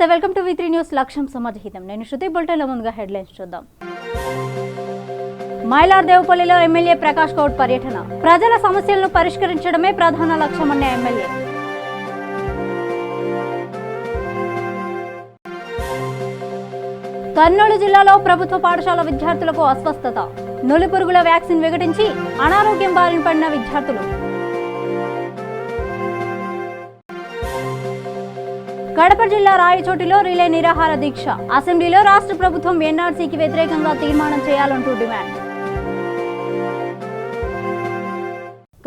నమస్తే, welcome to V3 news. లక్ష్యం సమాజహితం. నేను శృతి. బులెటిన్లో ముందుగా హెడ్లైన్స్ చూద్దాం. మైలార్దేవుపల్లిలో ఎమ్మెల్యే ప్రకాష్ గౌడ్ పర్యటన. ప్రజల సమస్యలను పరిష్కరించడమే ప్రధాన లక్ష్యమన్న ఎమ్మెల్యే. కర్నూలు జిల్లాలో ప్రభుత్వ పాఠశాల విద్యార్థులకు అస్వస్థత. నులిపురుగుల వ్యాక్సిన్ విఘటించి అనారోగ్యం బారిన పడిన విద్యార్థులు. కడప జిల్లా రాయచోటిలో రిలే నిరాహార దీక్ష. అసెంబ్లీలో రాష్ట్ర ప్రభుత్వం ఎన్ఆర్సీకి వ్యతిరేకంగా తీర్మానం చేయాలంటూ డిమాండ్.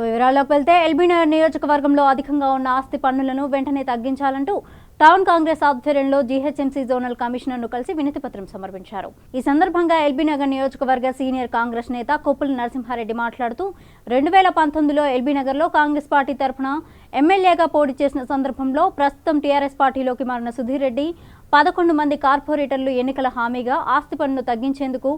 వివరాల్లోకి వెళ్తే ఎల్బీనగర్ నియోజకవర్గంలో అధికంగా ఉన్న ఆస్తి పన్నులను వెంటనే తగ్గించాలంటూ టౌన్ కాంగ్రెస్ ఆధ్వర్యంలో జీహెచ్ఎంసీ జోనల్ కమిషనర్ను కలిసి వినతి పత్రం సమర్పించారు. ఈ సందర్భంగా ఎల్బీనగర్ నియోజకవర్గ సీనియర్ కాంగ్రెస్ నేత కొప్పుల నరసింహారెడ్డి మాట్లాడుతూ 2019లో ఎల్బీనగర్లో కాంగ్రెస్ పార్టీ తరఫున ఎమ్మెల్యేగా పోటీ చేసిన సందర్భంలో ప్రస్తుతం టీఆర్ఎస్ పార్టీలోకి మారిన సుధీర్ రెడ్డి 11 మంది కార్పొరేటర్లు ఎన్నికల హామీగా ఆస్తి పన్నును తగ్గించేందుకు,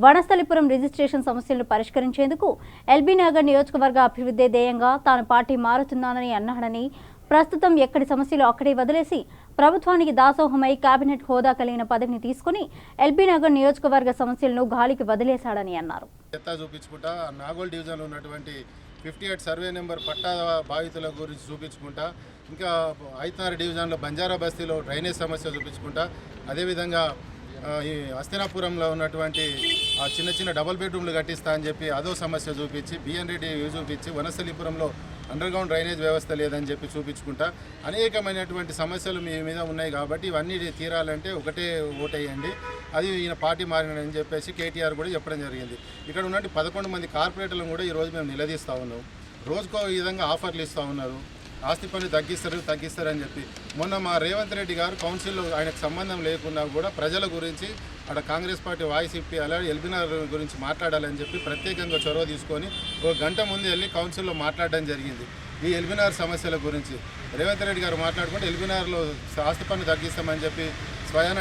వనస్థలిపురం రిజిస్ట్రేషన్ సమస్యలను పరిష్కరించేందుకు ఎల్బీనగర్ నియోజకవర్గ అభివృద్ధి ధ్యేయంగా తాను పార్టీ మారుతున్నానని అన్నాడని, ప్రస్తుతం ఎక్కడి సమస్యలు అక్కడే వదిలేసి ప్రభుత్వానికి దాసోహమై కేబినెట్ హోదా కలిగిన పదవిని తీసుకుని ఎల్బీనగర్ నియోజకవర్గ సమస్యలను గాలికి వదిలేశాడని అన్నారు. చూపించుకుంటా నాగోల్ డివిజన్లో ఉన్నటువంటి 58 సర్వే నెంబర్ పట్టా బాధితుల గురించి చూపించుకుంటా, ఇంకా 5 డివిజన్లో బంజారా బస్తీలో డ్రైనేజ్ సమస్య చూపించుకుంటా, అదేవిధంగా ఈ హస్తినాపురంలో ఉన్నటువంటి ఆ చిన్న డబుల్ బెడ్రూమ్లు కట్టిస్తా అని చెప్పి అదో సమస్య చూపించి, బిఎన్ రెడ్డి చూపించి, వనస్థలిపురంలో అండర్గ్రౌండ్ డ్రైనేజ్ వ్యవస్థ లేదని చెప్పి చూపించుకుంటా అనేకమైనటువంటి సమస్యలు మీ మీద ఉన్నాయి. కాబట్టి ఇవన్నీ తీరాలంటే ఒకటే ఓటేయండి, అది ఈయన పార్టీ మారినని చెప్పేసి కేటీఆర్ కూడా చెప్పడం జరిగింది. ఇక్కడ ఉన్నటువంటి 11 మంది కార్పొరేటర్లను కూడా ఈరోజు మేము నిలదీస్తూ ఉన్నాం. రోజుకో విధంగా ఆఫర్లు ఇస్తూ ఉన్నారు, ఆస్తి పన్ను తగ్గిస్తారని చెప్పి. మొన్న మా రేవంత్ రెడ్డి గారు కౌన్సిల్లో ఆయనకు సంబంధం లేకున్నా కూడా ప్రజల గురించి అక్కడ కాంగ్రెస్ పార్టీ వాయిస్ ఇప్పి అలాగే ఎల్బీనగర్ గురించి మాట్లాడాలని చెప్పి ప్రత్యేకంగా చొరవ తీసుకొని 1 గంట ముందు వెళ్ళి కౌన్సిల్లో మాట్లాడడం జరిగింది. ఈ ఎల్బీనగర్ సమస్యల గురించి రేవంత్ రెడ్డి గారు మాట్లాడుకుంటే ఎల్బీనగర్లో ఆస్తి పన్ను తగ్గిస్తామని చెప్పి స్వయాన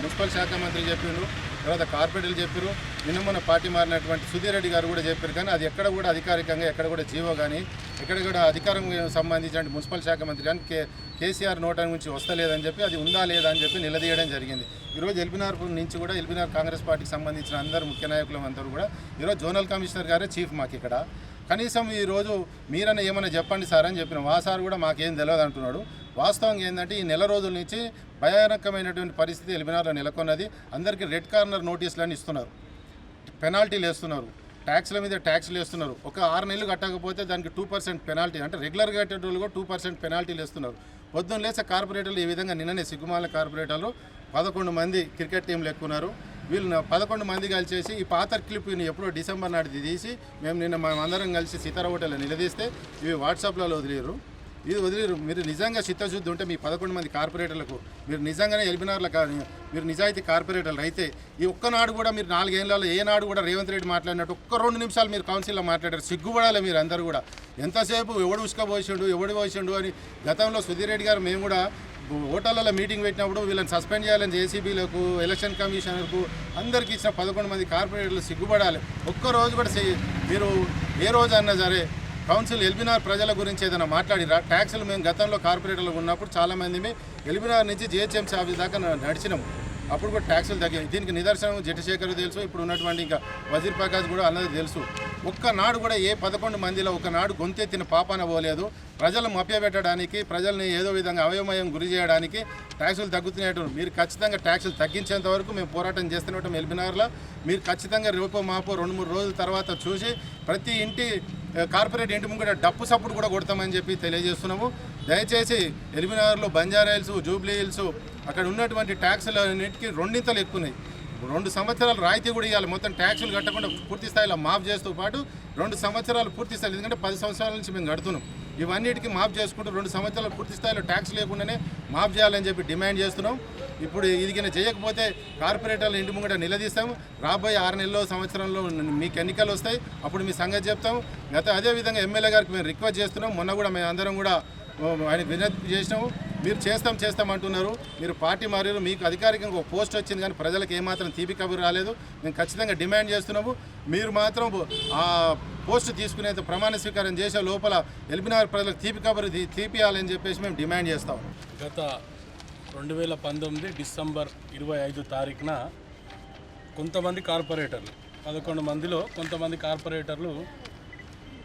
మున్సిపల్ శాఖ మంత్రి చెప్పిండ్రు, తర్వాత కార్పొరేటర్లు చెప్పారు, నిన్న మన పార్టీ మారినటువంటి సుధీర్ రెడ్డి గారు కూడా చెప్పారు. కానీ అది ఎక్కడ కూడా అధికారికంగా ఎక్కడ కూడా జీవో కానీ ఎక్కడ కూడా అధికారం సంబంధించిన మున్సిపల్ శాఖ మంత్రి కానీ కేసీఆర్ నోట నుంచి వస్తలేదని చెప్పి అది ఉందా లేదా అని చెప్పి నిలదీయడం జరిగింది. ఈరోజు ఎల్బీనగర్ నుంచి కూడా ఎల్బీనగర్ కాంగ్రెస్ పార్టీకి సంబంధించిన అందరు ముఖ్య నాయకులు అందరూ కూడా ఈరోజు జోనల్ కమిషనర్ గారే చీఫ్ మాకు ఇక్కడ. కనీసం ఈరోజు మీరన్నా ఏమైనా చెప్పండి సార్ అని చెప్పినాం. ఆ సార్ కూడా మాకేం తెలియదు అంటున్నాడు. వాస్తవంగా ఏంటంటే ఈ నెల రోజుల నుంచి భయానకమైనటువంటి పరిస్థితి ఎల్బీనగర్లో నెలకొన్నది. అందరికీ రెడ్ కార్నర్ నోటీసులని ఇస్తున్నారు, పెనాల్టీలు వేస్తున్నారు, ట్యాక్స్ల మీద ట్యాక్స్లు వేస్తున్నారు. ఒక 6 నెలలు కట్టకపోతే దానికి 2% పెనాల్టీ, అంటే రెగ్యులర్గా కట్టేటోళ్ళు కూడా 2% పెనాల్టీలు వేస్తున్నారు. పొద్దున్న లేసే కార్పొరేటర్లు ఈ విధంగా నిన్ననే సిగ్గుమాల కార్పొరేటర్లు 11 మంది క్రికెట్ టీంలు ఎక్కున్నారు. వీళ్ళు 11 మంది కలిసేసి ఈ పాత క్లిప్ని ఎప్పుడో డిసెంబర్ నాటిది తీసి మేము నిన్న మేమందరం కలిసి సీతారా హోటల్లో నిలదీస్తే ఇవి వాట్సాప్లలో వదిలేరు. ఇది వదిలేరు. మీరు నిజంగా చిత్తశుద్ధి ఉంటే మీ 11 మంది కార్పొరేటర్లకు మీరు నిజంగానే ఎల్బీనగర్లో మీరు నిజాయితీ కార్పొరేటర్లు అయితే ఈ ఒక్కనాడు కూడా మీరు 4 ఏళ్లలో ఏనాడు కూడా రేవంత్ రెడ్డి మాట్లాడినట్టు ఒక్క 2 నిమిషాలు మీరు కౌన్సిల్లో మాట్లాడారు. సిగ్గుపడాలి మీరు అందరూ కూడా. ఎంతసేపు ఎవడు ఉసుకపోసిండు ఎవడు పోసిండు అని. గతంలో సుధీర్ రెడ్డి గారు మేము కూడా హోటళ్ళలో మీటింగ్ పెట్టినప్పుడు వీళ్ళని సస్పెండ్ చేయాలని జేసీబీలకు, ఎలక్షన్ కమిషనర్కు అందరికీ ఇచ్చిన 11 మంది కార్పొరేటర్లు సిగ్గుపడాలి. ఒక్కరోజు కూడా మీరు ఏ రోజు అన్నా సరే కౌన్సిల్ ఎల్బీనగర్ ప్రజల గురించి ఏదైనా మాట్లాడిరా? ట్యాక్సులు మేము గతంలో కార్పొరేటర్లు ఉన్నప్పుడు చాలామంది ఎల్బీనగర్ నుంచి జీహెచ్ఎంసీ ఆఫీస్ దాకా నడిచినాము. అప్పుడు కూడా ట్యాక్సులు తగ్గాయి. దీనికి నిదర్శనం జటిశేఖర్ తెలుసు, ఇప్పుడు ఉన్నటువంటి ఇంకా వజీర్ ప్రకాష్ కూడా అన్నది తెలుసు. ఒక్కనాడు కూడా ఏ 11 మందిలో ఒకనాడు గొంతెత్తిన పాపాన పోలేదు. ప్రజలను మభ్యపెట్టడానికి, ప్రజల్ని ఏదో విధంగా అవయమయం గురి చేయడానికి ట్యాక్సులు తగ్గుతున్నట్టు. మీరు ఖచ్చితంగా ట్యాక్సులు తగ్గించేంత వరకు మేము పోరాటం చేస్తున్నట్టు ఎల్బీనగర్లో. మీరు ఖచ్చితంగా రేపో మాపో 2-3 రోజుల తర్వాత చూసి ప్రతి ఇంటి కార్పొరేట్ ఇంటి ముంగట డప్పు సప్పుడు కూడా కొడతామని చెప్పి తెలియజేస్తున్నాము. దయచేసి ఎల్బీనగర్లో బంజారా హిల్స్, జూబ్లీ హిల్స్ అక్కడ ఉన్నటువంటి ట్యాక్సులు అన్నింటికి 2 ఎక్కున్నాయి. 2 సంవత్సరాలు రాయితీ కూడా ఇవ్వాలి. మొత్తం ట్యాక్సులు కట్టకుండా పూర్తి స్థాయిలో మాఫ్ చేస్తూ పాటు 2 సంవత్సరాలు పూర్తి స్థాయిలో, ఎందుకంటే 10 సంవత్సరాల నుంచి మేము కడుతున్నాం. ఇవన్నిటికీ మాఫ్ చేసుకుంటూ 2 సంవత్సరాలు పూర్తి స్థాయిలో ట్యాక్స్ లేకుండానే మాఫ్ చేయాలని చెప్పి డిమాండ్ చేస్తున్నాం. ఇప్పుడు ఇదిగిన చేయకపోతే కార్పొరేటర్లు ఇంటి ముంగట నిలదీస్తాం. రాబోయే 6 నెలల్లో సంవత్సరంలో మీకు ఎన్నికలు వస్తాయి, అప్పుడు మీ సంగతి చెప్తాం. అదేవిధంగా ఎమ్మెల్యే గారికి మేము రిక్వెస్ట్ చేస్తున్నాం. మొన్న కూడా మేము అందరం కూడా ఆయనకు విజ్ఞప్తి చేసినాము. మీరు చేస్తాం అంటున్నారు. మీరు పార్టీ మారారు, మీకు అధికారికంగా ఒక పోస్ట్ వచ్చింది కానీ ప్రజలకు ఏమాత్రం తీపి కబురు రాలేదు. మేము ఖచ్చితంగా డిమాండ్ చేస్తున్నాము. మీరు మాత్రం ఆ పోస్ట్ తీసుకునేంత ప్రమాణ స్వీకారం చేసే లోపల ఎల్బీనగర్ ప్రజలకు తీపి కబురు తీపియాలని చెప్పేసి మేము డిమాండ్ చేస్తాం. గత 2019 డిసెంబర్ 25 తారీఖున కొంతమంది కార్పొరేటర్లు 11 మందిలో కొంతమంది కార్పొరేటర్లు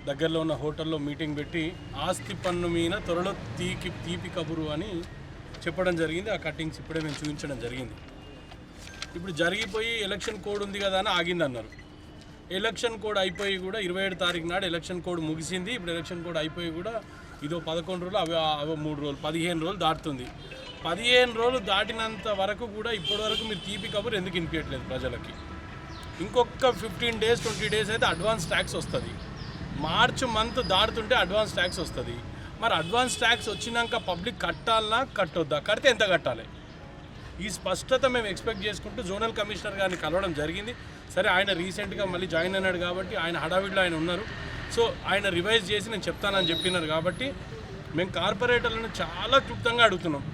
దగ్గరలో ఉన్న హోటల్లో మీటింగ్ పెట్టి ఆస్తి పన్ను మీద త్వరలో తీపి కబురు అని చెప్పడం జరిగింది. ఆ కట్టింగ్స్ ఇప్పుడే మేము చూపించడం జరిగింది. ఇప్పుడు జరిగిపోయి ఎలక్షన్ కోడ్ ఉంది కదా అని ఆగిందన్నారు. ఎలక్షన్ కోడ్ అయిపోయి కూడా 27 తారీఖు నాడు ఎలక్షన్ కోడ్ ముగిసింది. ఇప్పుడు ఎలక్షన్ కోడ్ అయిపోయి కూడా ఇదో 11 రోజులు అవి 3 రోజులు 15 రోజులు దాటుతుంది. 15 రోజులు దాటినంత వరకు కూడా ఇప్పటి వరకు మీరు తీపి కబురు ఎందుకు వినిపించట్లేదు ప్రజలకి? ఇంకొక 15 డేస్ 20 డేస్ అయితే అడ్వాన్స్ ట్యాక్స్ వస్తుంది. మార్చ్ మంత్ దాటుతుంటే అడ్వాన్స్ ట్యాక్స్ వస్తుంది. మరి అడ్వాన్స్ ట్యాక్స్ వచ్చినాక పబ్లిక్ కట్టాలన్నా కట్టొద్దా? కడితే ఎంత కట్టాలి? ఈ స్పష్టత మేము ఎక్స్పెక్ట్ చేసుకుంటూ జోనల్ కమిషనర్ గారిని కలవడం జరిగింది. సరే, ఆయన రీసెంట్గా మళ్ళీ జాయిన్ అయినాడు కాబట్టి ఆయన హడావిడిలో ఆయన ఉన్నారు. సో ఆయన రివైజ్ చేసి నేను చెప్తానని చెప్పినారు కాబట్టి మేము కార్పొరేటర్లను చాలా క్లుప్తంగా అడుగుతున్నాం.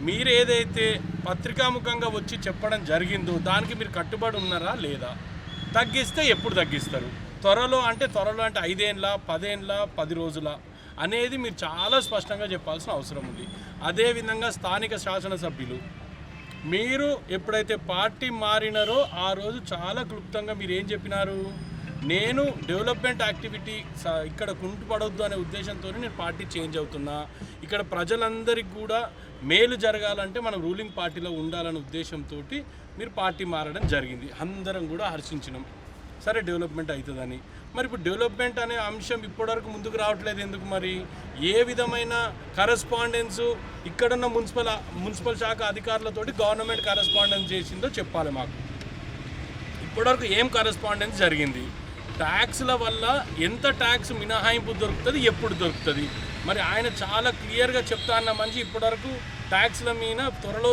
మీరు ఏదైతే పత్రికాముఖంగా వచ్చి చెప్పడం జరిగిందో దానికి మీరు కట్టుబడి ఉన్నారా లేదా? తగ్గిస్తే ఎప్పుడు తగ్గిస్తారు? త్వరలో అంటే 5 ఏళ్ళ 10 ఏళ్ళ 10 రోజుల అనేది మీరు చాలా స్పష్టంగా చెప్పాల్సిన అవసరం ఉంది. అదేవిధంగా స్థానిక శాసనసభ్యులు మీరు ఎప్పుడైతే పార్టీ మారినారో ఆ రోజు చాలా క్లుప్తంగా మీరు ఏం చెప్పినారు? నేను డెవలప్మెంట్ యాక్టివిటీ ఇక్కడ కుంటుపడొద్దు అనే ఉద్దేశంతో నేను పార్టీ చేంజ్ అవుతున్నా, ఇక్కడ ప్రజలందరికీ కూడా మేలు జరగాలంటే మనం రూలింగ్ పార్టీలో ఉండాలనే ఉద్దేశంతో మీరు పార్టీ మారడం జరిగింది. అందరం కూడా హర్షించినాం. సరే, డెవలప్మెంట్ అవుతుందని. మరి ఇప్పుడు డెవలప్మెంట్ అనే అంశం ఇప్పటివరకు ముందుకు రావట్లేదు ఎందుకు? మరి ఏ విధమైన కరెస్పాండెన్సు ఇక్కడున్న మున్సిపల్ శాఖ అధికారులతోటి గవర్నమెంట్ కరెస్పాండెన్స్ చేసిందో చెప్పాలి మాకు. ఇప్పటివరకు ఏం కరెస్పాండెన్స్ జరిగింది? ట్యాక్స్ల వల్ల ఎంత ట్యాక్స్ మినహాయింపు దొరుకుతుంది, ఎప్పుడు దొరుకుతుంది? మరి ఆయన చాలా క్లియర్గా చెప్తా అన్న మనిషి ఇప్పటివరకు ట్యాక్స్ల మీద త్వరలో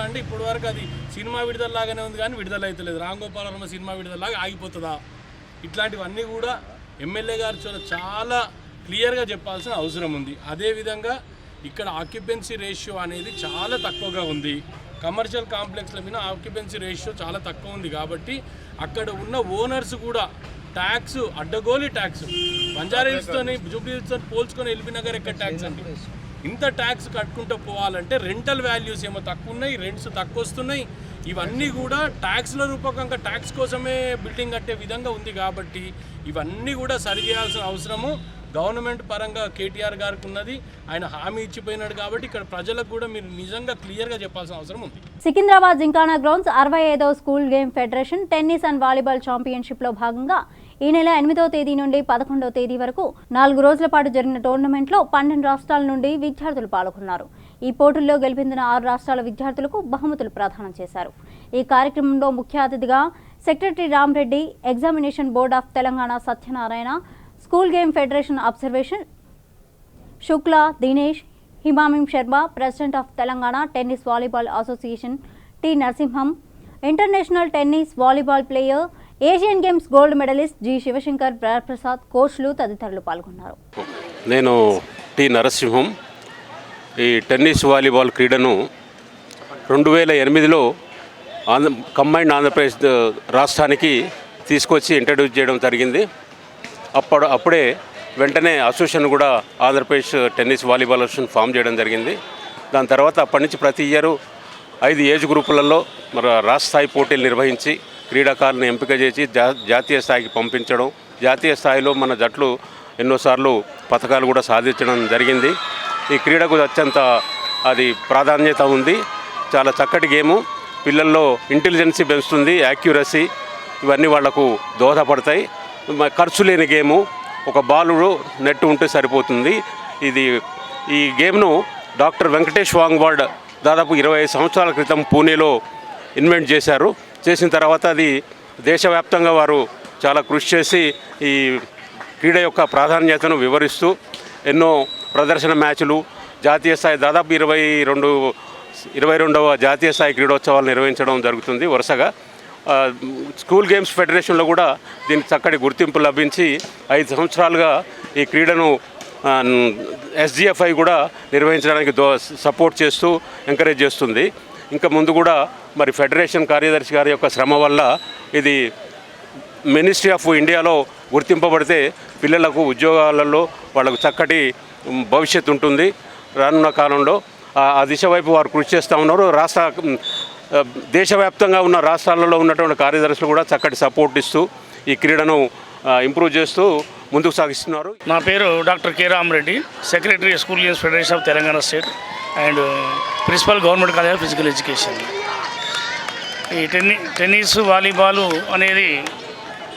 అంటే ఇప్పటివరకు అది సినిమా విడుదలలాగానే ఉంది కానీ విడుదల అవుతలేదు. రామ్ గోపాల్ వర్మ సినిమా విడుదలలాగా ఆగిపోతుందా? ఇట్లాంటివన్నీ కూడా ఎమ్మెల్యే గారు చాలా క్లియర్గా చెప్పాల్సిన అవసరం ఉంది. అదేవిధంగా ఇక్కడ ఆక్యుపెన్సీ రేషియో అనేది చాలా తక్కువగా ఉంది. కమర్షియల్ కాంప్లెక్స్ల మీద ఆక్యుపెన్సీ రేషియో చాలా తక్కువ ఉంది కాబట్టి అక్కడ ఉన్న ఓనర్స్ కూడా ట్యాక్స్ అడ్డగోలి ట్యాక్స్ బంజారాహిల్స్తోని జూబ్లీహిల్స్తో పోల్చుకొని ఎల్బీ నగర్ ఎక్కడ ట్యాక్స్ అండి? ఇంత ట్యాక్స్ కట్టుకుంటూ పోవాలంటే రెంటల్ వాల్యూస్ ఏమో తక్కువ ఉన్నాయి, రెంట్స్ తక్కువ వస్తున్నాయి. ఇవన్నీ కూడా ట్యాక్స్ల రూపకంగా ట్యాక్స్ కోసమే బిల్డింగ్ కట్టే విధంగా ఉంది కాబట్టి ఇవన్నీ కూడా సరి చేయాల్సిన అవసరము గవర్నమెంట్ పరంగా కేటీఆర్ గారికి ఉన్నది. ఆయన హామీ ఇచ్చిపోయినాడు కాబట్టి ఇక్కడ ప్రజలకు కూడా మీరు నిజంగా క్లియర్గా చెప్పాల్సిన అవసరం ఉంది. సికింద్రాబాద్ జింకానా గ్రౌండ్స్ 65వ school game federation tennis and volleyball ఛాంపియన్షిప్లో భాగంగా ఈ నెల 8వ తేదీ నుండి 11వ తేదీ వరకు 4 రోజుల పాటు జరిగిన టోర్నమెంట్లో 12 రాష్ట్రాల నుండి విద్యార్థులు పాల్గొన్నారు. ఈ పోటీల్లో గెలుపొందిన 6 రాష్ట్రాల విద్యార్థులకు బహుమతులు ప్రదానం చేశారు. ఈ కార్యక్రమంలో ముఖ్య అతిథిగా secretary Ramreddy, examination board of Telangana Satyanarayana, school game federation observation Shukla Dinesh, హిమామిం Sharma, president of Telangana tennis volleyball association T Narasimham, international tennis volleyball player, Asian games gold medalist G Shivashankar Prasad, కోచ్లు తదితరులు పాల్గొన్నారు. నేను టి నరసింహం. ఈ టెన్నిస్ వాలీబాల్ క్రీడను 2008లో కంబైన్డ్ ఆంధ్రప్రదేశ్ రాష్ట్రానికి తీసుకొచ్చి ఇంట్రడ్యూస్ చేయడం జరిగింది. అప్పుడే వెంటనే అసోసియేషన్ కూడా Andhra Pradesh tennis volleyball association form చేయడం జరిగింది. దాని తర్వాత అప్పటి నుంచి ప్రతి ఇయర్ 5 ఏజ్ గ్రూపులలో మరి రాష్ట్ర స్థాయి పోటీలు నిర్వహించి క్రీడాకారులను ఎంపిక చేసి జాతీయ స్థాయికి పంపించడం, జాతీయ స్థాయిలో మన జట్లు ఎన్నోసార్లు పథకాలు కూడా సాధించడం జరిగింది. ఈ క్రీడకు అత్యంత అది ప్రాధాన్యత ఉంది. చాలా చక్కటి గేము. పిల్లల్లో ఇంటెలిజెన్సీ పెంచుతుంది, యాక్యురసీ ఇవన్నీ వాళ్లకు దోహదపడతాయి. ఖర్చు లేని గేము. ఒక బాలు నెట్ ఉంటే సరిపోతుంది. ఈ గేమ్ను డాక్టర్ వెంకటేష్ వాంగ్వాడ్ దాదాపు 25 సంవత్సరాల క్రితం పూణేలో ఇన్వెంట్ చేశారు. చేసిన తర్వాత అది దేశవ్యాప్తంగా వారు చాలా కృషి చేసి ఈ క్రీడ యొక్క ప్రాధాన్యతను వివరిస్తూ ఎన్నో ప్రదర్శన మ్యాచ్లు, జాతీయ స్థాయి దాదాపు 22వ జాతీయ స్థాయి క్రీడోత్సవాలు నిర్వహించడం జరుగుతుంది వరుసగా. స్కూల్ గేమ్స్ ఫెడరేషన్లో కూడా దీనికి చక్కటి గుర్తింపు లభించి 5 సంవత్సరాలుగా ఈ క్రీడను SGFI కూడా నిర్వహించడానికి సపోర్ట్ చేస్తూ ఎంకరేజ్ చేస్తుంది. ఇంకా ముందు కూడా మరి ఫెడరేషన్ కార్యదర్శి గారి యొక్క శ్రమ వల్ల ఇది మినిస్ట్రీ ఆఫ్ ఇండియాలో గుర్తింపబడితే పిల్లలకు ఉద్యోగాలలో వాళ్ళకు చక్కటి భవిష్యత్తు ఉంటుంది రానున్న కాలంలో. ఆ దిశ వైపు వారు కృషి చేస్తూ ఉన్నారు. దేశవ్యాప్తంగా ఉన్న రాష్ట్రాలలో ఉన్నటువంటి కార్యదర్శులు కూడా చక్కటి సపోర్ట్ ఇస్తూ ఈ క్రీడను ఇంప్రూవ్ చేస్తూ ముందుకు సాగిస్తున్నారు. నా పేరు doctor K Ramareddy, secretary school games federation of Telangana state and principal government college of physical education. ఈ టెన్నిస్ వాలీబాల్ అనేది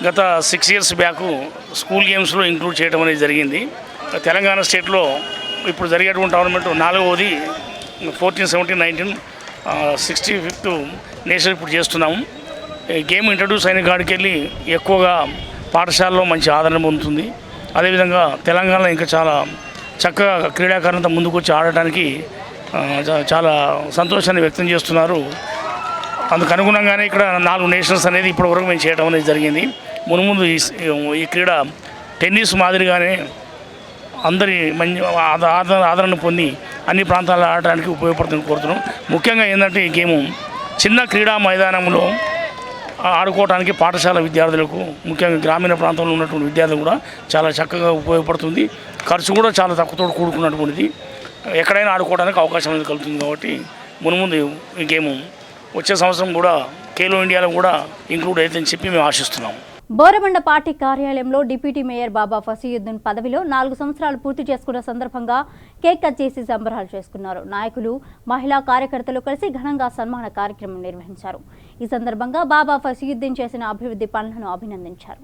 గత 6 years బ్యాక్ స్కూల్ గేమ్స్లో ఇంక్లూడ్ చేయడం అనేది జరిగింది. తెలంగాణ స్టేట్లో ఇప్పుడు జరిగేటువంటి టోర్నమెంట్ 4వది 14, 17, 19, 65th నేషనల్ ఇప్పుడు చేస్తున్నాము. ఈ గేమ్ ఇంట్రడ్యూస్ అయిన కాడికి వెళ్ళి ఎక్కువగా పాఠశాలలో మంచి ఆదరణ పొందుతుంది. అదేవిధంగా తెలంగాణలో ఇంకా చాలా చక్కగా క్రీడాకారులతో ముందుకు వచ్చి ఆడటానికి చాలా సంతోషాన్ని వ్యక్తం చేస్తున్నారు. అందుకు అనుగుణంగానే ఇక్కడ 4 నేషనల్స్ అనేది ఇప్పటివరకు మేము చేయడం అనేది జరిగింది. మునుముందు ఈ క్రీడ టెన్నిస్ మాదిరిగానే అందరి మంచి ఆదరణ పొంది అన్ని ప్రాంతాల్లో ఆడటానికి ఉపయోగపడుతుందని కోరుతున్నాం. ముఖ్యంగా ఏంటంటే ఈ గేము చిన్న క్రీడా మైదానంలో ఆడుకోవడానికి పాఠశాల విద్యార్థులకు, ముఖ్యంగా గ్రామీణ ప్రాంతంలో ఉన్నటువంటి విద్యార్థులు కూడా చాలా చక్కగా ఉపయోగపడుతుంది. ఖర్చు కూడా చాలా తక్కువతో కూడుకున్నటువంటిది. ఎక్కడైనా ఆడుకోవడానికి అవకాశం అనేది కలుగుతుంది. కాబట్టి మునుముందు ఈ గేము వచ్చే సంవత్సరం కూడా ఖేలో ఇండియాలో కూడా ఇంక్లూడ్ అవుతుందని చెప్పి మేము ఆశిస్తున్నాము. బోరబండ పార్టీ కార్యాలయంలో డిప్యూటీ మేయర్ బాబా ఫసీయుద్దీన్ పదవిలో 4 సంవత్సరాలు పూర్తి చేసుకున్న సందర్భంగా కేక్ కట్ చేసి సంబరాలు చేసుకున్నారు. నాయకులు, మహిళా కార్యకర్తలు కలిసి ఘనంగా సన్మాన కార్యక్రమం నిర్వహించారు. ఈ సందర్భంగా బాబా ఫసీయుద్దీన్ చేసిన అభివృద్ధి పనులను అభినందించారు.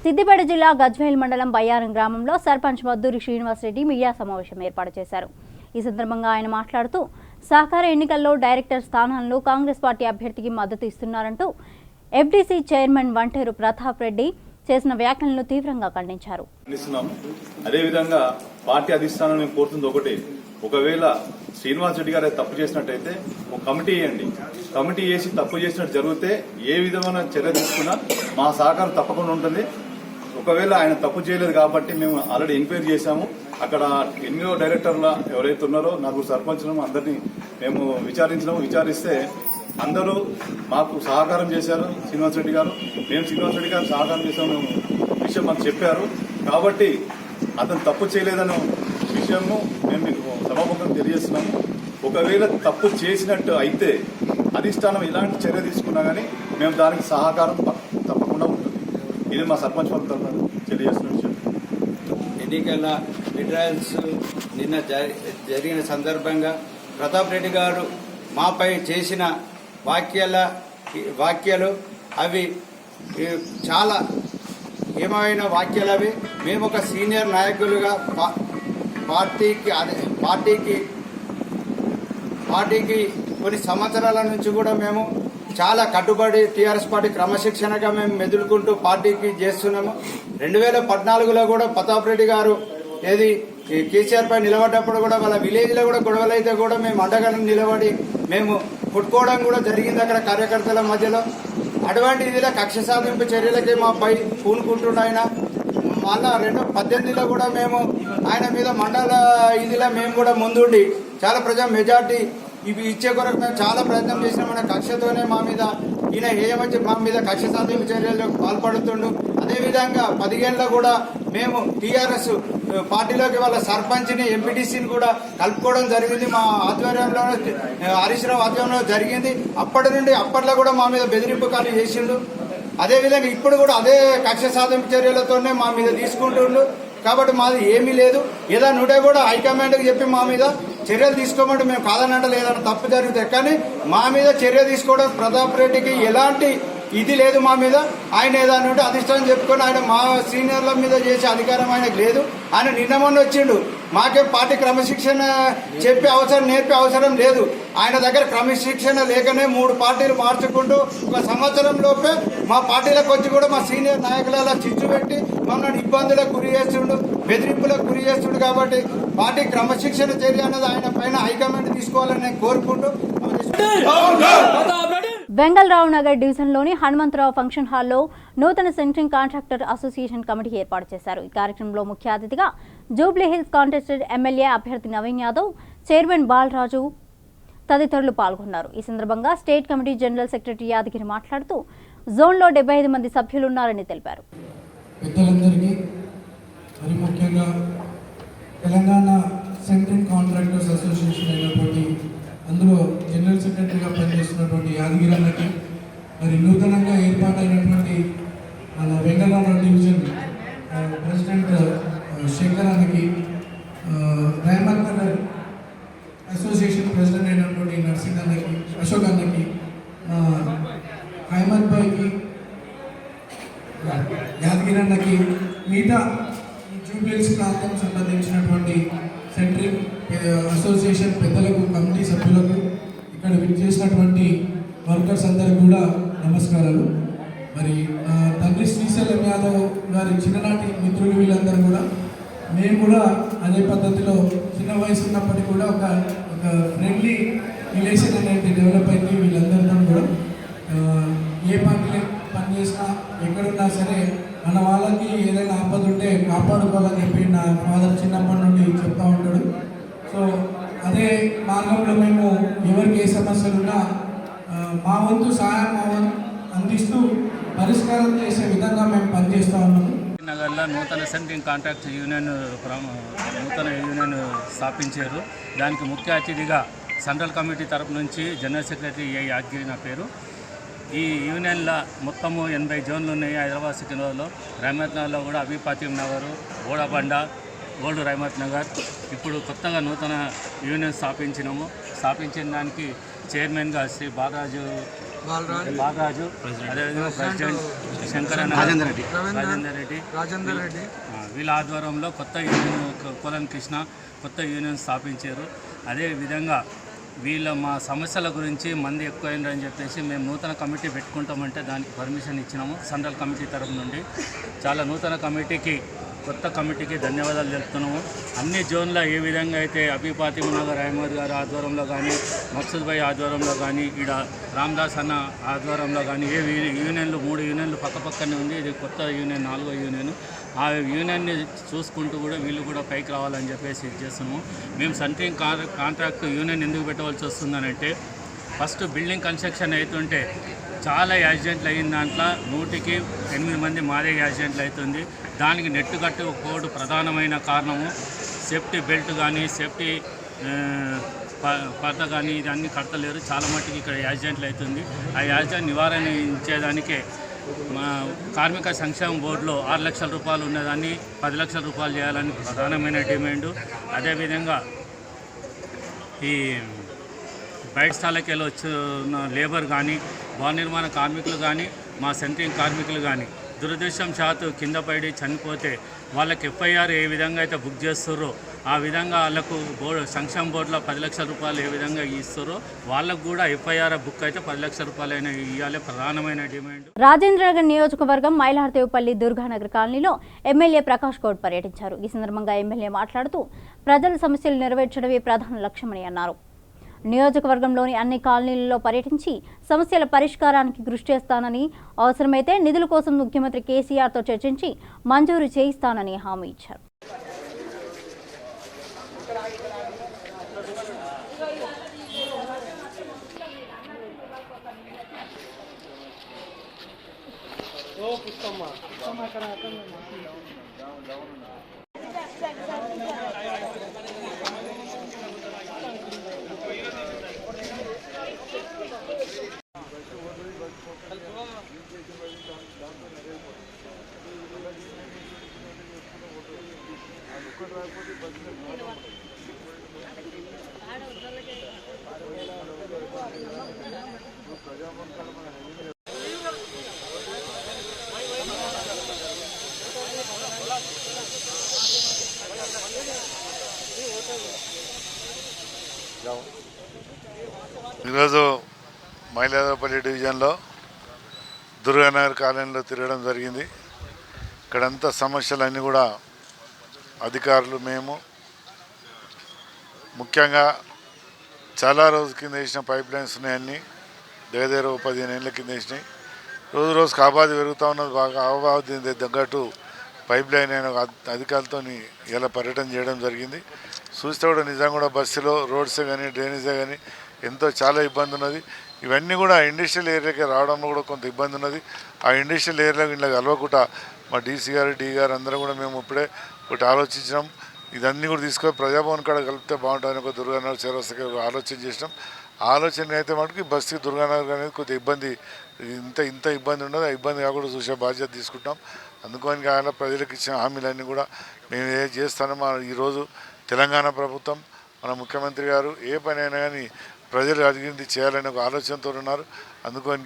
సిద్దిపేట జిల్లా గజ్వేల్ మండలం బయ్యారం గ్రామంలో సర్పంచ్ మద్దూరి శ్రీనివాసరెడ్డి మీడియా సమావేశం ఏర్పాటు చేశారు. ఈ సందర్భంగా ఆయన మాట్లాడుతూ సహకార ఎన్నికల్లో డైరెక్టర్ స్థానాలను కాంగ్రెస్ పార్టీ అభ్యర్థికి మద్దతు ఇస్తున్నారంటూ ఎఫ్డీసీ చైర్మన్ వంటేరు ప్రతాప్ రెడ్డి చేసిన వ్యాఖ్యలను తీవ్రంగా ఖండించారు. అదేవిధంగా పార్టీ అధిష్టానం కోరుతుంది ఒకటి, ఒకవేళ శ్రీనివాస్ రెడ్డి గారు తప్పు చేసినట్టయితే ఒక కమిటీ వేయండి. కమిటీ వేసి తప్పు చేసినట్టు జరిగితే ఏ విధమైన చర్య తీసుకున్నా మా సహకారం తప్పకుండా ఉంటుంది. ఒకవేళ ఆయన తప్పు చేయలేదు కాబట్టి మేము ఆల్రెడీ ఎంక్వైరీ చేశాము. అక్కడ ఎన్నో డైరెక్టర్ల ఎవరైతే ఉన్నారో 4 సర్పంచులను అందరినీ మేము విచారిస్తే అందరూ మాకు సహకారం చేశారు. శ్రీనివాస్ రెడ్డి గారు, మేము శ్రీనివాస్ రెడ్డి గారు సహకారం చేశాము విషయం మాకు చెప్పారు. కాబట్టి అతను తప్పు చేయలేదన్న విషయము మేము మీకు సభాముఖంగా తెలియజేస్తున్నాము. ఒకవేళ తప్పు చేసినట్టు అయితే అధిష్టానం ఎలాంటి చర్య తీసుకున్నా కానీ మేము దానికి సహకారం తప్పకుండా ఉంటుంది. ఇది మా సర్పంచ్ తరఫున తెలియజేస్తున్న విషయం. ఎన్నికల విడ్రాయల్స్ నిన్న జరిగిన సందర్భంగా ప్రతాప్ రెడ్డి గారు మాపై చేసిన వాక్యాలు అవి చాలా ఏమైనా వాక్యాలు అవి. మేము ఒక సీనియర్ నాయకులుగా పార్టీకి కొన్ని సంవత్సరాల నుంచి కూడా మేము చాలా కట్టుబడి టీఆర్ఎస్ పార్టీ క్రమశిక్షణగా మేము మెదులుకుంటూ పార్టీకి చేస్తున్నాము. 2014లో కూడా ప్రతాప్ రెడ్డి గారు కేసీఆర్ పై నిలబడ్డప్పుడు కూడా వాళ్ళ విలేజ్ లో కూడా గొడవలు అయితే కూడా మేము అడ్డగా నిలబడి మేము కొట్టుకోవడం కూడా జరిగింది అక్కడ కార్యకర్తల మధ్యలో. అటువంటి ఇదిలో కక్ష సాధింపు చర్యలకి మా పై పూనుకుంటున్న ఆయన. మళ్ళా 2018లో కూడా మేము ఆయన మీద మండల ఇదిలో మేము కూడా ముందుండి చాలా ప్రజా మెజార్టీ ఇవి ఇచ్చే కొరకు మేము చాలా ప్రయత్నం చేసినామన్న కక్షతోనే మా మీద ఈయన ఏమొచ్చి మా మీద కక్ష సాధింపు చర్యలకు పాల్పడుతుండు. అదేవిధంగా 15లో కూడా మేము టీఆర్ఎస్ పార్టీలోకి వాళ్ళ సర్పంచ్ని, ఎంపీటీసీని కూడా కలుపుకోవడం జరిగింది. మా ఆధ్వర్యంలో హరీష్ రావు ఆధ్వర్యంలో జరిగింది. అప్పటి నుండి అప్పట్లో కూడా మా మీద బెదిరింపు కాలు చేసిండు. అదేవిధంగా ఇప్పుడు కూడా అదే కక్ష సాధింపు చర్యలతోనే మా మీద తీసుకుంటుండు. కాబట్టి మాది ఏమీ లేదు. ఏదైనా ఉంటే కూడా హైకమాండ్కి చెప్పి మా మీద చర్యలు తీసుకోమంటే మేము కాదనంటే లేదన్న తప్పు జరుగుతాయి. కానీ మా మీద చర్య తీసుకోవడం ప్రతాప్ రెడ్డికి ఎలాంటి ఇది లేదు మా మీద. ఆయన ఏదైనా ఉంటే అధిష్టానం చెప్పుకొని ఆయన మా సీనియర్ల మీద చేసే అధికారం ఆయనకు లేదు. ఆయన నిన్న మొన్న వచ్చిండు, మాకేం పార్టీ క్రమశిక్షణ నేర్పే అవసరం లేదు. ఆయన దగ్గర క్రమశిక్షణ లేకనే 3 పార్టీలు మార్చుకుంటూ 1 సంవత్సరం లోపే మా పార్టీలకు వచ్చి కూడా మా సీనియర్ నాయకుల చిచ్చు పెట్టి మమ్మల్ని ఇబ్బందులకు గురి చేస్తుండు, బెదిరింపులకు గురి చేస్తుండు. కాబట్టి పార్టీ క్రమశిక్షణ చర్య అన్నది ఆయన పైన హైకమాండ్ తీసుకోవాలని నేను కోరుకుంటూ వెంగళరావు నగర్ డివిజన్లోని హనుమంతరావు ఫంక్షన్ హాల్లో నూతన సెంట్రింగ్ కాంట్రాక్టర్ అసోసియేషన్ కమిటీ ఏర్పాటు చేశారు. ఈ కార్యక్రమంలో ముఖ్య అతిథిగా జూబ్లీహిల్స్ కాంటెస్టెడ్ ఎమ్మెల్యే అభ్యర్థి నవీన్ యాదవ్, చైర్మన్ బాలరాజు తదితరులు పాల్గొన్నారు. ఈ సందర్భంగా state committee general secretary Yadagiri మాట్లాడుతూ జోన్లో 75 మంది సభ్యులున్నారని తెలిపారు. పెద్దలందరికీ మరి ముఖ్యంగా తెలంగాణ సెంట్రింగ్ కాంట్రాక్టర్స్ అసోసియేషన్ అయినటువంటి అందులో జనరల్ సెక్రటరీగా పనిచేస్తున్నటువంటి యాదగిరి అన్నకి, మరి నూతనంగా ఏర్పాటైనటువంటి మన వెంగళరావు డివిజన్ ప్రెసిడెంట్ శంకర్ అన్నకి, రేమత్ నగర్ అసోసియేషన్ ప్రెసిడెంట్ అయినటువంటి నర్సింగ్ అన్నకి, అశోక్ అన్నకి, అహ్మద్ భాయ్కి, యాదగిరి అన్నకి, మిగతా జూబ్లీహిల్స్ ప్రాంతం సంబంధించినటువంటి సెంట్రింగ్ అసోసియేషన్ పెద్దలకు, కమిటీ సభ్యులకు, ఇక్కడ విచ్చేసినటువంటి వర్కర్స్ అందరికీ కూడా నమస్కారాలు. మరి తండ్రి శ్రీశైలం యాదవ్ గారి చిన్ననాటి మిత్రులు వీళ్ళందరూ కూడా, మేము కూడా అదే పద్ధతిలో చిన్న వయసు ఉన్నప్పటికీ కూడా ఒక ఫ్రెండ్లీ రిలేషన్ అనేది డెవలప్ అయింది. వీళ్ళందరితో కూడా ఏ పార్టీలో పనిచేసినా ఎక్కడున్నా సరే మన వాళ్ళకి ఏదైనా ఆపద ఉంటే కాపాడుకోవాలని చెప్పి నా ఫాదర్ చిన్నప్పటి నుండి చెప్తా ఉంటాడు. సో అదే మార్గంలో మేము ఎవరికి ఏ సమస్యలున్నా మా వంతు సహాయం అందిస్తూ పరిష్కారం చేసే విధంగా మేము పనిచేస్తూ ఉన్నాము. నగర్లో నూతన సెంట్రింగ్ కాంట్రాక్ట్ యూనియన్ స్థాపించారు. దానికి ముఖ్య అతిథిగా సెంట్రల్ కమిటీ తరపు నుంచి జనరల్ సెక్రటరీ ఏ యాదగిరి నా పేరు. ఈ యూనియన్లో మొత్తము 80 జోన్లు ఉన్నాయి. హైదరాబాద్ సికింద్రాబాద్లో, రహమత్ నగర్లో కూడా అభిపాత్యం నగర్, ఓడబండ, ఓల్డ్ రహమత్ నగర్. ఇప్పుడు కొత్తగా నూతన యూనియన్ స్థాపించిన దానికి చైర్మన్గా శ్రీ బాలరాజు, అదేవిధంగా ప్రెసిడెంట్ శంకరన్న, రాజేందర్ రెడ్డి వీళ్ళ ఆధ్వర్యంలో కొత్త యూనియన్, కోలన్ కృష్ణ కొత్త యూనియన్ స్థాపించారు. అదేవిధంగా మా సమస్యల గురించి మంది ఎక్కువైందని చెప్పేసి మేము నూతన కమిటీ పెట్టుకుంటామంటే దానికి పర్మిషన్ ఇచ్చినాము సెంట్రల్ కమిటీ తరఫు నుండి. చాలా నూతన కమిటీకి, కొత్త కమిటీకి ధన్యవాదాలు తెలుపుతున్నాము. అన్ని జోన్ల ఏ విధంగా అయితే అభిపాతిమ నగర్ అహ్మద్ గారి ఆధ్వర్యంలో కానీ, మక్సూద్ భాయ్ ఆధ్వర్యంలో కానీ, ఈడ రామ్దాస్ అన్న ఆధ్వర్యంలో కానీ యూనియన్లు 3 యూనియన్లు పక్కపక్కనే ఉంది. ఇది కొత్త యూనియన్, 4వ యూనియన్. ఆ యూనియన్ని చూసుకుంటూ కూడా వీళ్ళు కూడా పైకి రావాలని చెప్పేసి ఇది చేస్తున్నాము. మేము సెంట్రింగ్ కాంట్రాక్ట్ యూనియన్ ఎందుకు పెట్టవలసి వస్తుందనంటే, ఫస్ట్ బిల్డింగ్ కన్స్ట్రక్షన్ అవుతుంటే చాలా యాక్సిడెంట్లు అయిన దాంట్లో 100కి 8 మంది మాదే యాక్సిడెంట్లు అవుతుంది. దానికి నెట్టు కట్టుకోవడం ప్రధానమైన కారణము. సేఫ్టీ బెల్ట్ కానీ, సేఫ్టీ పరద కానీ ఇదన్నీ కడతలేరు. చాలా మట్టుకు ఇక్కడ యాక్సిడెంట్లు అవుతుంది. ఆ యాక్సిడెంట్ నివారించేదానికే మా కార్మిక సంక్షేమ బోర్డులో 6 లక్షల రూపాయలు ఉన్నదాన్ని 10 లక్షల రూపాయలు చేయాలని ప్రధానమైన డిమాండు. అదేవిధంగా ఈ బయట స్థలానికి వెళ్ళి వచ్చిన లేబర్ కానీ, భవన నిర్మాణ కార్మికులు కానీ, మా సెంట్రింగ్ కార్మికులు కానీ దురదృష్టం శాతు కింద పడి చనిపోతే వాళ్ళకి ఎఫ్ఐఆర్ ఏ విధంగా అయితే బుక్ చేస్తారో ఆ విధంగా వాళ్ళకు సంక్షేమ బోర్డులో 10 లక్షల రూపాయలు ఏ విధంగా ఇస్తారో వాళ్ళకు కూడా ఎఫ్ఐఆర్ బుక్ అయితే 10 లక్షల రూపాయలైనా ఇవ్వాలి ప్రధానమైన డిమాండ్. రాజేంద్రనగర్ నియోజకవర్గం మైలార్దేవపల్లి దుర్గానగర్ కాలనీలో ఎమ్మెల్యే ప్రకాష్ గౌడ్ పర్యటించారు. ఈ సందర్భంగా ఎమ్మెల్యే మాట్లాడుతూ ప్రజల సమస్యలు నెరవేర్చడమే ప్రధాన లక్ష్యమని అన్నారు. నియోజకవర్గంలోని అన్ని కాలనీలలో పర్యటించి సమస్యల పరిష్కారానికి కృషి చేస్తానని, అవసరమైతే నిధుల కోసం ముఖ్యమంత్రి కేసీఆర్తో చర్చించి మంజూరు చేయిస్తానని హామీ ఇచ్చారు. ఈరోజు మైలాదపల్లి డివిజన్లో దుర్గానగర్ కాలనీలో తిరగడం జరిగింది. ఇక్కడంతా సమస్యలన్నీ కూడా అధికారులు మేము ముఖ్యంగా చాలా రోజు కింద వేసిన పైప్ లైన్స్ ఉన్నాయన్నీ దగ్గర 15 ఏళ్ళ కింద వేసినాయి. రోజు రోజుకి ఆబాది పెరుగుతూ ఉన్నది. బాగా ఆబాది తగ్గట్టు పైప్ లైన్ అయిన అధికారులతో ఇలా పర్యటన చేయడం జరిగింది. చూస్తే కూడా నిజంగా కూడా బస్సులో రోడ్సే కానీ డ్రైనేజే కానీ ఎంతో చాలా ఇబ్బంది ఉన్నది. ఇవన్నీ కూడా ఇండస్ట్రియల్ ఏరియాకి రావడంలో కూడా కొంత ఇబ్బంది ఉన్నది. ఆ ఇండస్ట్రియల్ ఏరియాలో ఇలా కలవకుండా మా డీసీ గారు డి గారు అందరూ కూడా మేము ఇప్పుడే ఒకటి ఆలోచించినాం. ఇదన్నీ కూడా తీసుకొని ప్రజాభవన్ కాడ కలిపితే బాగుంటుందని ఒక దుర్గానగర్ చౌరస్తాకి ఆలోచన చేసినాం. ఆలోచన అయితే మటుకు బస్సుకి దుర్గానగర్ అనేది కొద్దిగా ఇబ్బంది, ఇంత ఇబ్బంది ఉండదు. ఆ ఇబ్బంది కాకుండా చూసే బాధ్యత తీసుకుంటాం. అందుకని ఆయన ప్రజలకు ఇచ్చిన హామీలన్నీ కూడా మేము ఏం చేస్తామో ఈరోజు తెలంగాణ ప్రభుత్వం మన ముఖ్యమంత్రి గారు ఏ పని అయినా కానీ ప్రజలు అడిగింది చేయాలనే ఒక ఆలోచనతో ఉన్నారు. అందుకని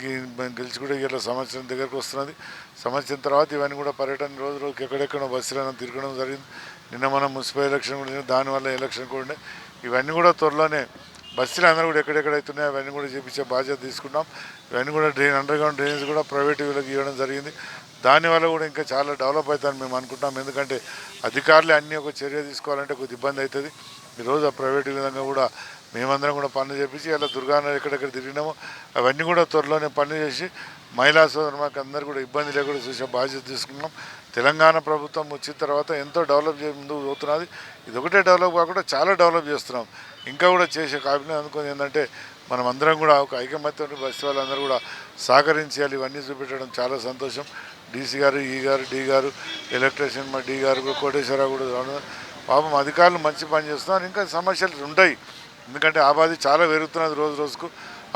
గెలిచి కూడా ఇలా సంవత్సరం దగ్గరకు వస్తున్నది. సంవత్సరం తర్వాత ఇవన్నీ కూడా పర్యటన రోజు రోజుకి ఎక్కడెక్కడో బస్సులను తిరగడం జరిగింది. నిన్న మనం మున్సిపల్ ఎలక్షన్ కూడా దానివల్ల ఎలక్షన్ కూడా ఇవన్నీ కూడా త్వరలోనే బస్సులు అందరూ కూడా ఎక్కడెక్కడైతున్నాయి అవన్నీ కూడా చేపించే బాధ్యత తీసుకున్నాం. ఇవన్నీ కూడా అండర్గ్రౌండ్ డ్రైనేజ్ కూడా ప్రైవేట్ వీళ్ళకి ఇవ్వడం జరిగింది. దానివల్ల కూడా ఇంకా చాలా డెవలప్ అవుతారని మేము అనుకుంటాం. ఎందుకంటే అధికారులు అన్నీ ఒక చర్య తీసుకోవాలంటే కొద్ది ఇబ్బంది అవుతుంది. ఈరోజు ఆ ప్రైవేట్ విధంగా కూడా మేమందరం కూడా పనులు చేపించి ఇలా దుర్గానగర్ ఎక్కడెక్కడ తిరిగినామో అవన్నీ కూడా త్వరలోనే పనులు చేసి మహిళా సోదరు మాకు అందరూ కూడా ఇబ్బంది లేకుండా చూసే బాధ్యత తీసుకున్నాం. తెలంగాణ ప్రభుత్వం వచ్చిన తర్వాత ఎంతో డెవలప్ ముందుకు పోతున్నది. ఇది ఒకటే డెవలప్ కాకుండా చాలా డెవలప్ చేస్తున్నాం. ఇంకా కూడా చేసే కాబట్టి అనుకుని ఏంటంటే మనం అందరం కూడా ఒక ఐకమత్యం బస్సు వాళ్ళందరూ కూడా సహకరించాలి. ఇవన్నీ చూపెట్టడం చాలా సంతోషం. డీసీ గారు ఈ గారు డి గారు ఎలక్ట్రీషియన్ మా డి గారు కోటేశ్వరరావు కూడా పాపం అధికారులు మంచి పని చేస్తున్నారు. ఇంకా సమస్యలు ఉంటాయి. ఎందుకంటే ఆబాది చాలా పెరుగుతున్నది రోజు రోజుకు.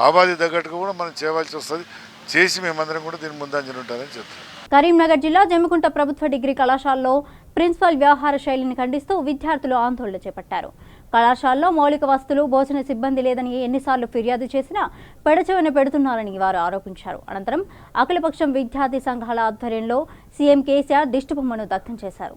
ఆబాది తగ్గట్టుగా కూడా మనం చేయవలసి వస్తుంది. చేసి మేమందరం కూడా దీని ముందంజలు ఉంటారని చెప్తున్నాం. కరీంనగర్ జిల్లా జమ్మికుంట ప్రభుత్వ డిగ్రీ కళాశాలలో ప్రిన్సిపల్ వ్యవహార శైలిని ఖండిస్తూ విద్యార్థులు ఆందోళన చేపట్టారు. కళాశాలలో మౌలిక వస్తువులు భోజన సిబ్బంది లేదని ఎన్నిసార్లు ఫిర్యాదు చేసినా పెడచెవిన పెడుతున్నారని వారు ఆరోపించారు. అనంతరం అఖిలపక్షం విద్యార్థి సంఘాల ఆధ్వర్యంలో సీఎం కేసీఆర్ దిష్టిబొమ్మను దగ్ధం చేశారు.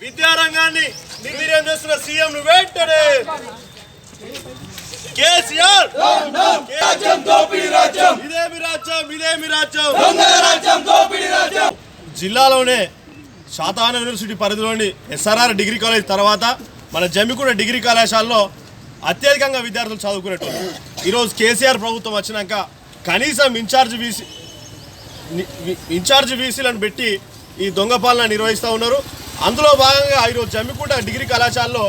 విద్యారంగాన్ని నిర్వీర్యం చేస్తున్న సీఎం వెంటనే కేసీఆర్ జిల్లాలోనే శాతవాహన యూనివర్సిటీ పరిధిలోని ఎస్ఆర్ఆర్ డిగ్రీ కాలేజ్ తర్వాత మన జమ్మికుంట డిగ్రీ కళాశాలలో అత్యధికంగా విద్యార్థులు చదువుకునేట్టు. ఈరోజు కేసీఆర్ ప్రభుత్వం వచ్చినాక కనీసం ఇన్ఛార్జ్ వీసీలను పెట్టి ఈ దొంగ పాలన నిర్వహిస్తూ ఉన్నారు. అందులో భాగంగా ఈరోజు జమ్మికుంట డిగ్రీ కళాశాలలో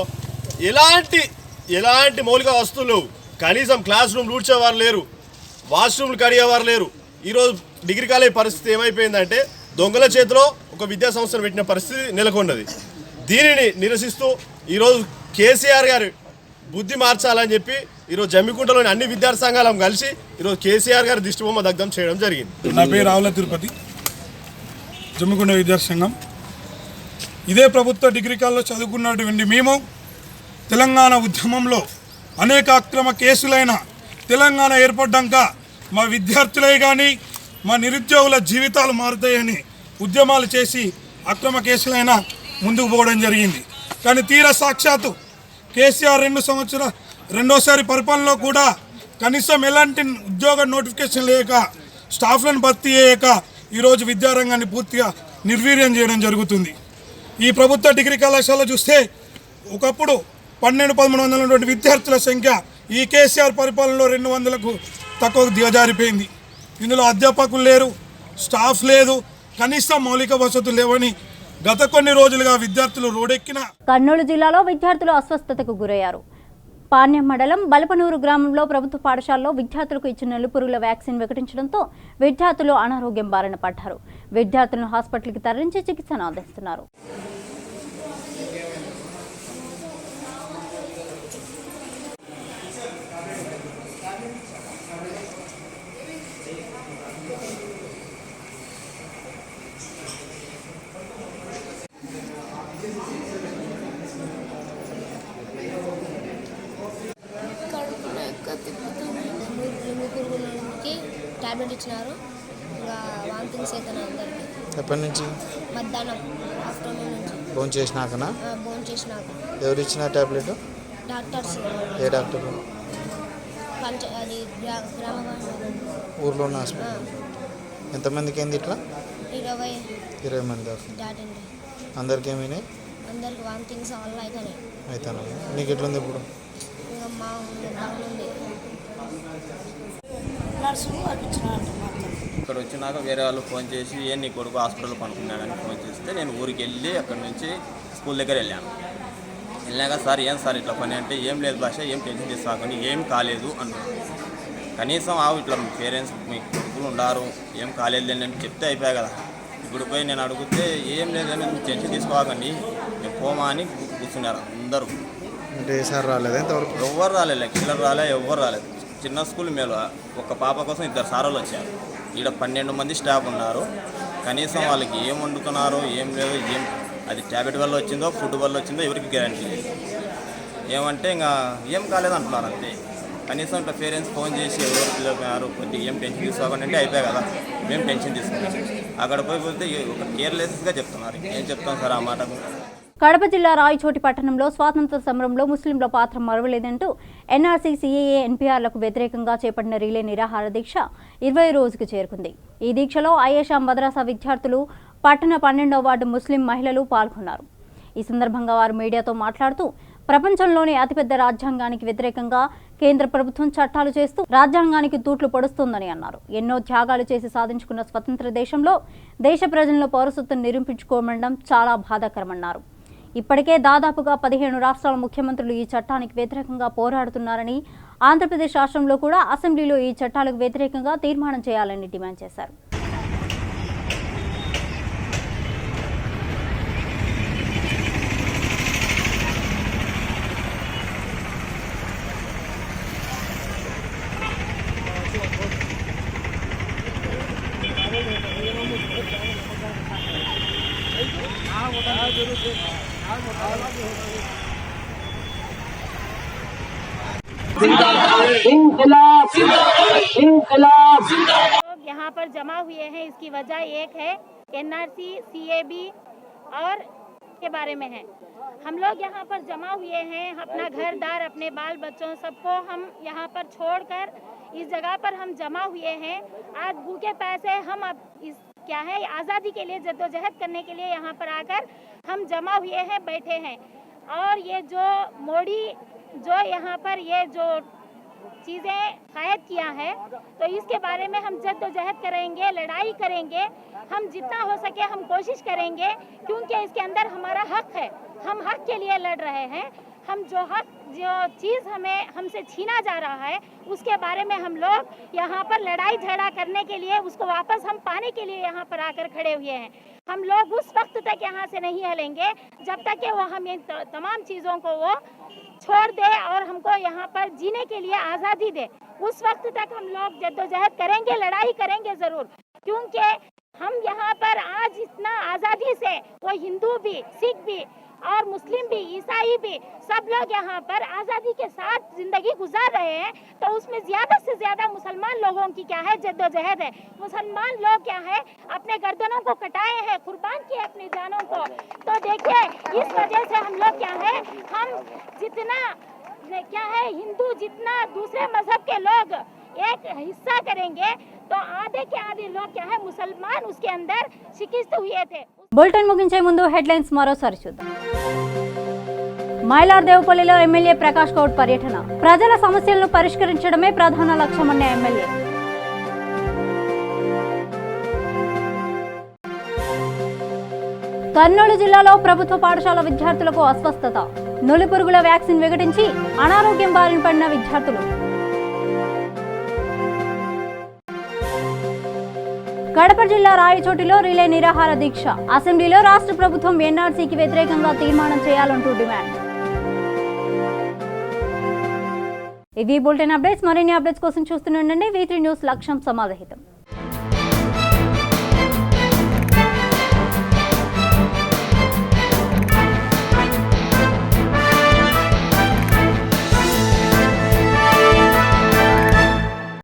ఎలాంటి మౌలిక వస్తువులు, కనీసం క్లాస్ రూమ్లు ఊడ్చేవారు లేరు, వాష్రూమ్లు కడిగేవారు లేరు. ఈరోజు డిగ్రీ కాలేజ్ పరిస్థితి ఏమైపోయిందంటే దొంగల చేతిలో ఒక విద్యా సంస్థను పెట్టిన పరిస్థితి నెలకొన్నది. దీనిని నిరసిస్తూ ఈరోజు కేసీఆర్ గారు బుద్ధి మార్చాలని చెప్పి ఈరోజు జమ్మికుంటలోని అన్ని విద్యార్థి సంఘాలను కలిసి ఈరోజు కేసీఆర్ గారి దిష్టిబొమ్మ దగ్ధం చేయడం జరిగింది. నా పేరు రావుల తిరుపతి, జమ్మికుంట విద్యార్థి సంఘం. ఇదే ప్రభుత్వ డిగ్రీ కాలేజీలో చదువుకున్నటువంటి మేము తెలంగాణ ఉద్యమంలో అనేక అక్రమ కేసులైన తెలంగాణ ఏర్పడ్డాక మా విద్యార్థులే కానీ మా నిరుద్యోగుల జీవితాలు మారుతాయని ఉద్యమాలు చేసి అక్రమ కేసులైనా ముందుకు పోవడం జరిగింది. కానీ తీరా సాక్షాత్తు కేసీఆర్ రెండోసారి పరిపాలనలో కూడా కనీసం ఎలాంటి ఉద్యోగ నోటిఫికేషన్ లేక స్టాఫ్లను భర్తీ చేయక ఈరోజు విద్యారంగాన్ని పూర్తిగా నిర్వీర్యం చేయడం జరుగుతుంది. ఈ ప్రభుత్వ డిగ్రీ కళాశాల చూస్తే ఒకప్పుడు 1200-1300 ఉన్నటువంటి విద్యార్థుల సంఖ్య ఈ కేసీఆర్ పరిపాలనలో 200కు తక్కువ దిగజారిపోయింది. ఇందులో అధ్యాపకులు లేరు, స్టాఫ్ లేదు, కనీసం మౌలిక వసతులు లేవని గత కొన్ని రోజులుగా విద్యార్థులు రోడ్డెక్కిన. కర్నూలు జిల్లాలో విద్యార్థులు అస్వస్థతకు గురయ్యారు. పాణ్యం మండలం బలపనూరు గ్రామంలో ప్రభుత్వ పాఠశాలలో విద్యార్థులకు ఇచ్చిన నులిపురుగుల వ్యాక్సిన్ వికటించడంతో విద్యార్థులు అనారోగ్యం బారిన పడ్డారు. విద్యార్థులను హాస్పిటల్కి తరలించి చికిత్సను అందిస్తున్నారు. టాబ్లెట్ ఇచ్చినారు. ఇంకా వాంతి మిస్ అవుతాను అందరికి. ఎప్పటి నుంచి? మధ్యాహ్నం ఆఫ్టర్నూన్ నుంచి. ఫోన్ చేసినాకనా? ఫోన్ చేసినాక. ఎవరు ఇచ్చిన టాబ్లెట్? డాక్టర్స్. ఏ డాక్టర్? అది గ్రామ ఊర్లో ఉన్న హాస్పిటల్. ఎంతమందికి అయింది ఇట్లా? 20 మంది దాటింది. అందరికి ఏమైనాయి? అందరికి వామిటింగ్స్ అలా అవుతాను. నీకు ఎట్లుంది ఇప్పుడు? ఇంకా మా బాగుంది. ఇక్కడ వచ్చినాక వేరే వాళ్ళు ఫోన్ చేసి నీ కొడుకు హాస్పిటల్ పనుకున్నాడని ఫోన్ చేస్తే నేను ఊరికి వెళ్ళి అక్కడి నుంచి స్కూల్ దగ్గర వెళ్ళాక సార్ ఏం సార్ ఇట్లా పని అంటే ఏం లేదు భాష, ఏం టెన్షన్ తీసుకోకండి, ఏం కాలేదు అన్నారు. కనీసం ఇట్లా మీ పేరెంట్స్ మీ కొడుకులు ఉన్నారు, ఏం కాలేదు అని చెప్తే అయిపోయాయి కదా. ఇప్పుడు పోయి నేను అడిగితే ఏం లేదని టెన్షన్ తీసుకోకండి మేము పోమా అని కూర్చున్నారు అందరూ. అంటే సార్ రాలేదు? ఎవ్వరు రాలేదు, లెక్చరర్ రాలేదు, ఎవ్వరు రాలేదు. చిన్న స్కూల్ మేలు ఒక పాప కోసం 2 సార్లు వచ్చారు. ఇక్కడ 12 మంది స్టాఫ్ ఉన్నారు. కనీసం వాళ్ళకి ఏం వండుతున్నారు ఏం లేదు, ఏం అది ట్యాబ్లెట్ వల్ల వచ్చిందో ఫుడ్ వల్ల వచ్చిందో ఎవరికి గ్యారంటీ లేదు. ఏమంటే ఇంకా ఏం కాలేదు అంటున్నారు అంతే. కనీసం ఇట్లా పేరెంట్స్ ఫోన్ చేసి ఎవరు పిల్లలు కొద్దిగా ఏం టెన్షన్ తీసుకోకండి అంటే అయిపోయాయి కదా. మేము టెన్షన్ తీసుకున్నాం. అక్కడ పోతే ఒక కేర్లెస్గా చెప్తున్నారు. ఏం చెప్తాం సార్ ఆ మాటకు? కడప జిల్లా రాయచోటి పట్టణంలో స్వాతంత్ర సమరంలో ముస్లింల పాత్ర మరువలేదంటూ ఎన్ఆర్సీ, సీఏఏ, ఎన్పీఆర్లకు వ్యతిరేకంగా చేపట్టిన రిలే నిరాహార దీక్ష 20వ రోజుకు చేరుకుంది. ఈ దీక్షలో ఆయేషా మద్రసా విద్యార్థులు, పట్టణ 12వ వార్డు ముస్లిం మహిళలు పాల్గొన్నారు. ఈ సందర్భంగా వారు మీడియాతో మాట్లాడుతూ ప్రపంచంలోని అతిపెద్ద రాజ్యాంగానికి వ్యతిరేకంగా కేంద్ర ప్రభుత్వం చట్టాలు చేస్తూ రాజ్యాంగానికి తూట్లు పొడుస్తోందని అన్నారు. ఎన్నో త్యాగాలు చేసి సాధించుకున్న స్వతంత్ర దేశంలో దేశ ప్రజలను పౌరసత్వం నిరూపించుకోమనడం చాలా బాధాకరమన్నారు. ఇప్పటికే దాదాపుగా 15 రాష్ట్రాల ముఖ్యమంత్రులు ఈ చట్టానికి వ్యతిరేకంగా పోరాడుతున్నారని, ఆంధ్రప్రదేశ్ రాష్ట్రంలో కూడా అసెంబ్లీలో ఈ చట్టాలకు వ్యతిరేకంగా తీర్మానం చేయాలని డిమాండ్ చేశారు. लोग यहाँ पर जमा हुए हैं, इसकी वजह एक है एनआरसी, सीएबी और के बारे में है। हम लोग यहाँ पर जमा हुए हैं, अपना घर दार, अपने बाल बच्चों सबको हम यहाँ पर छोड़कर इस जगह पर हम जमा हुए हैं। आज भूखे पैसे हम अब इस क्या है आज़ादी के लिए जद्दोजहद करने के लिए यहाँ पर आकर हम जमा हुए हैं, बैठे हैं। और ये जो मोदी जो यहाँ पर ये जो चीज़ें कायद किया है तो इसके बारे में हम जद्दोजहद करेंगे, लड़ाई करेंगे। हम जितना हो सके हम कोशिश करेंगे, क्योंकि इसके अंदर हमारा हक है, हम हक के लिए लड़ रहे हैं। हम जो चीज़ हमसे छीना जा रहा है उसके बारे में हम लोग यहाँ पर लड़ाई झगड़ा करने के लिए उसको वापस हम पाने के लिए यहाँ पर आकर खड़े हुए हैं। हम लोग उस वक्त तक यहाँ से नहीं हिलेंगे जब तक कि वो हमें तमाम चीज़ों को वो छोड़ दे और हमको यहाँ पर जीने के लिए आज़ादी दे। उस वक्त तक हम लोग जद्दोजहद करेंगे, लड़ाई करेंगे ज़रूर, क्योंकि हम यहाँ पर आज इतना आज़ादी से वो हिंदू भी, सिख भी और मुस्लिम भी, ईसाई भी सब लोग यहाँ पर आज़ादी के साथ ज़िंदगी गुजार रहे हैं। तो उसमें ज़्यादा से ज़्यादा मुसलमान लोगों की क्या है जद्दोजहद है। मुसलमान लोग क्या है अपने गर्दनों को कटाए हैं, कुर्बान किए अपनी जानों को। तो देखिए इस वजह से हम लोग क्या है, हम जितना क्या है हिंदू जितना दूसरे मजहब के लोग एक हिस्सा करेंगे तो आधे के आधे लोग क्या है मुसलमान उसके अंदर शिकस्त हुए थे। బులెటిన్ ముగించే ముందు హెడ్లైన్స్ మరోసారి చూద్దాం. మైలార్దేవపల్లిలో ఎమ్మెల్యే ప్రకాష్ గౌడ్ పర్యటన. ప్రజల సమస్యలను పరిష్కరించడమే ప్రధాన లక్ష్యమన్న ఎమ్మెల్యే. కర్నూలు జిల్లాలో ప్రభుత్వ పాఠశాల విద్యార్థులకు అస్వస్థత. నులిపురుగుల వ్యాక్సిన్ విఘటించి అనారోగ్యం బారిన పడిన విద్యార్థులు. కడప జిల్లా రాయచోటిలో రిలే నిరాహార దీక్ష. అసెంబ్లీలో రాష్ట్ర ప్రభుత్వం ఎన్ఆర్సీకి వ్యతిరేకంగా తీర్మానం చేయాలంటూ డిమాండ్. ఇవి బులెటిన్ అప్డేట్స్. మరిన్ని అప్డేట్స్ కోసం చూస్తూనే ఉండండి V3 న్యూస్. లక్ష్యం సమాజహితం.